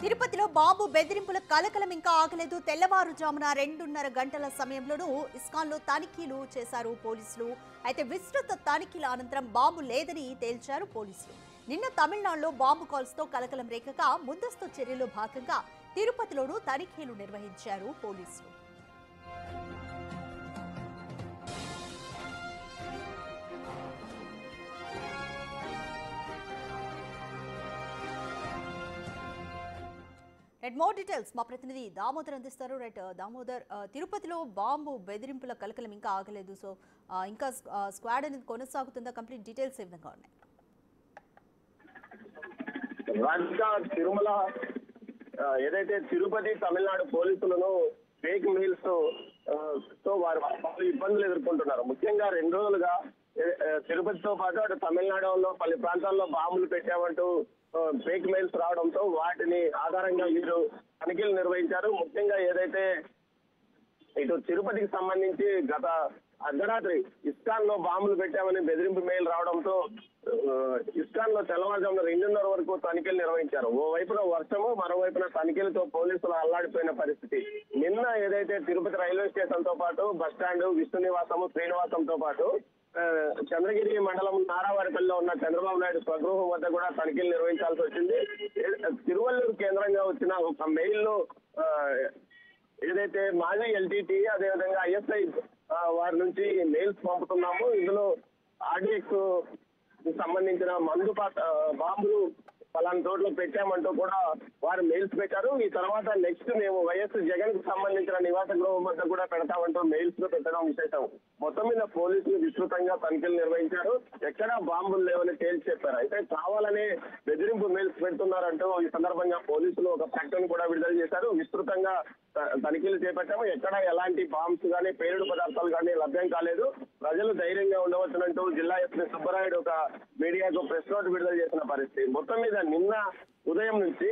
తిరుపతిలో బాంబు బెదిరింపుల కలకలం ఇంకా ఆగలేదు. తెల్లవారుజామున 2:30 గంటల సమయంలోనూ ఇస్కాన్లో తనిఖీలు చేశారు పోలీసులు. అయితే విస్తృత తనిఖీల అనంతరం బాంబు లేదని తేల్చారు పోలీసులు. నిన్న తమిళనాడులో బాంబు కాల్స్తో కలకలం రేగగా ముందస్తు చర్యలో భాగంగా తిరుపతిలోనూ తనిఖీలు నిర్వహించారు పోలీసులు. మోర్ డీటెయిల్స్ మా ప్రతినిధి దామోదర్ అందిస్తారు. దామోదర్, తిరుపతిలో బాంబు బెదిరింపుల కలకలం ఇంకా ఆగలేదు. సో ఇంకా స్క్వాడ్ అనేది కొనసాగుతుందా? కంప్లీట్ డీటెయిల్స్ ఏ విధంగా ఉన్నాయి? తిరుమల ఏదైతే తిరుపతి తమిళనాడు పోలీసులను ఫేక్ మెయిల్స్ తో వారు ఇబ్బందులు ఎదుర్కొంటున్నారు. ముఖ్యంగా 2 రోజులుగా తిరుపతితో పాటు అటు తమిళనాడులో పలు ప్రాంతాల్లో బాంబులు పెట్టామంటూ ఫేక్ మెయిల్స్ రావడంతో వాటిని ఆధారంగా వీరు తనిఖీలు నిర్వహించారు. ముఖ్యంగా ఏదైతే ఇటు తిరుపతికి సంబంధించి గత అర్ధరాత్రి ఇస్కాన్ లో బాంబులు పెట్టామని బెదిరింపు మెయిల్ రావడంతో ఇస్కాన్ లో తెల్లవారుజామున 2:30 వరకు తనిఖీలు నిర్వహించారు. ఓవైపున వర్షము, మరోవైపున తనిఖీలతో పోలీసులు అల్లాడిపోయిన పరిస్థితి. నిన్న ఏదైతే తిరుపతి రైల్వే స్టేషన్ తో పాటు బస్టాండ్, విష్ణు నివాసము, శ్రీనివాసంతో పాటు చంద్రగిరి మండలం నారావారిపల్లిలో ఉన్న చంద్రబాబు నాయుడు స్వగృహం వద్ద కూడా తనిఖీలు నిర్వహించాల్సి వచ్చింది. తిరువల్లూరు కేంద్రంగా వచ్చిన ఒక మెయిల్ లో ఏదైతే మాజీ ఎల్టీటీ అదేవిధంగా ఐఎస్ఐ వారి నుంచి మెయిల్స్ పంపుతున్నాము, ఇందులో ఆర్డీఎక్స్ సంబంధించిన మందు బాంబులు పలానా చోట్ల పెట్టామంటూ కూడా వారు మెయిల్స్ పెట్టారు. ఈ తర్వాత నెక్స్ట్ మేము వైఎస్ జగన్ కు సంబంధించిన నివాస గృహం వద్ద కూడా పెడతామంటూ మెయిల్స్ లో పెట్టడం విశేషం. మొత్తం మీద పోలీసులు విస్తృతంగా తనిఖీలు నిర్వహించారు. ఎక్కడా బాంబులు లేవని తేల్చి చెప్పారు. అయితే కావాలనే బెదిరింపు మెయిల్స్ పెడుతున్నారంటూ ఈ సందర్భంగా పోలీసులు ఒక ప్రకటన కూడా విడుదల చేశారు. విస్తృతంగా తనిఖీలు చేపట్టాము. ఎక్కడ ఎలాంటి బాంబ్స్ కానీ పేలుడు పదార్థాలు కానీ లభ్యం కాలేదు. ప్రజలు ధైర్యంగా ఉండవచ్చునంటూ జిల్లా ఎస్పీ సుబ్బరాయుడు ఒక మీడియాకు ప్రెస్ నోట్ విడుదల చేసిన పరిస్థితి. మొత్తం మీద నిన్న ఉదయం నుంచి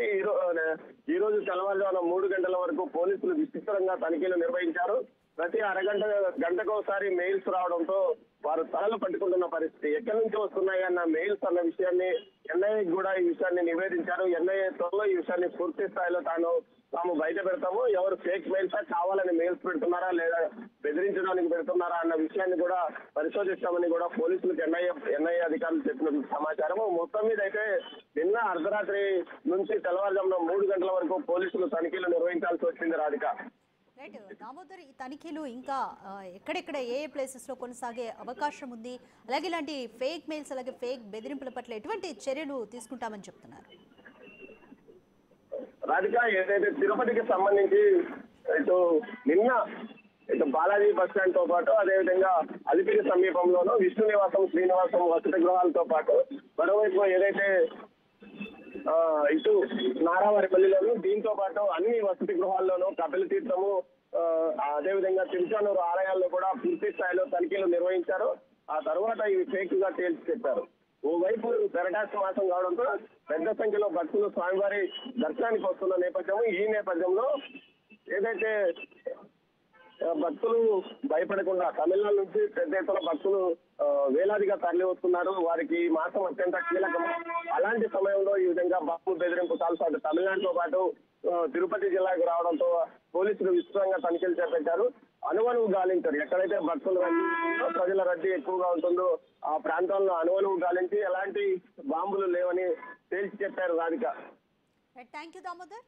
ఈ రోజు తెల్లవారుజామున 3 గంటల వరకు పోలీసులు విస్తృతంగా తనిఖీలు నిర్వహించారు. ప్రతి గంటకోసారి మెయిల్స్ రావడంతో వారు తలలు పట్టుకుంటున్న పరిస్థితి. ఎక్కడి నుంచి వస్తున్నాయి అన్న మెయిల్స్ అన్న విషయాన్ని ఎన్ఐఏ కూడా ఈ విషయాన్ని నివేదించారు. ఎన్ఐఏ త్వరలో ఈ విషయాన్ని పూర్తి స్థాయిలో తాము బయట పెడతాము. ఎవరు ఫేక్ మెయిల్సా, కావాలని మెయిల్స్ పెడుతున్నారా లేదా బెదిరించడానికి పెడుతున్నారా అన్న విషయాన్ని కూడా పరిశోధిస్తామని కూడా పోలీసులకు ఎన్ఐఏ అధికారులు చెప్పిన సమాచారం. మొత్తం మీద అయితే నిన్న అర్ధరాత్రి నుంచి తెల్లవారుజామున 3 గంటల వరకు పోలీసులు తనిఖీలు నిర్వహించాల్సి వచ్చింది. రాధిక, దామోదర్, ఈ తనిఖీలు ఇంకా ఎక్కడెక్కడ ఏ ప్లేసెస్ లో కొనసాగే అవకాశం ఉంది? అలాగే ఇలాంటి ఫేక్ మెయిల్స్ అలాగే ఫేక్ బెదిరింపుల పట్ల ఎటువంటి చర్యలు తీసుకుంటామని చెప్తున్నారు? రాధిక, ఏదైతే తిరుపతికి సంబంధించి ఇటు బాలాజీ బస్ స్టాండ్ తో పాటు అదేవిధంగా అలిపిరి సమీపంలోనూ విష్ణు నివాసం, శ్రీనివాసం వసతి గృహాలతో పాటు మరోవైపు ఏదైతే ఇటు నారావారిపల్లిలోను, దీంతో పాటు అన్ని వసతి గృహాల్లోనూ కపిల తీర్థము అదేవిధంగా తిరుచానూరు ఆలయాల్లో కూడా పూర్తి స్థాయిలో తనిఖీలు నిర్వహించారు. ఆ తర్వాత ఇవి ఫేక్ గా తేల్చి చెప్పారు. ఓవైపు పెరటాక్ష మాసం కావడంతో పెద్ద సంఖ్యలో భక్తులు స్వామివారి దర్శనానికి వస్తున్న నేపథ్యం. ఈ నేపథ్యంలో ఏదైతే భక్తులు భయపడకుండా తమిళనాడు నుంచి పెద్ద ఎత్తున భక్తులు వేలాదిగా తరలి వస్తున్నారు. వారికి మాసం అత్యంత కీలకం. అలాంటి సమయంలో ఈ విధంగా బాంబు బెదిరింపు కాల్స్ అటు తమిళనాడుతో పాటు తిరుపతి జిల్లాకు రావడంతో పోలీసులు విస్తృతంగా తనిఖీలు చేపట్టారు. అనువనువు గాలించారు. ఎక్కడైతే భక్తుల రద్దీ, ప్రజల రద్దీ ఎక్కువగా ఉంటుందో ఆ ప్రాంతాల్లో అనువనువు గాలించి ఎలాంటి బాంబులు లేవని తేల్చి చెప్పారు. Radhika, thank you Damodar.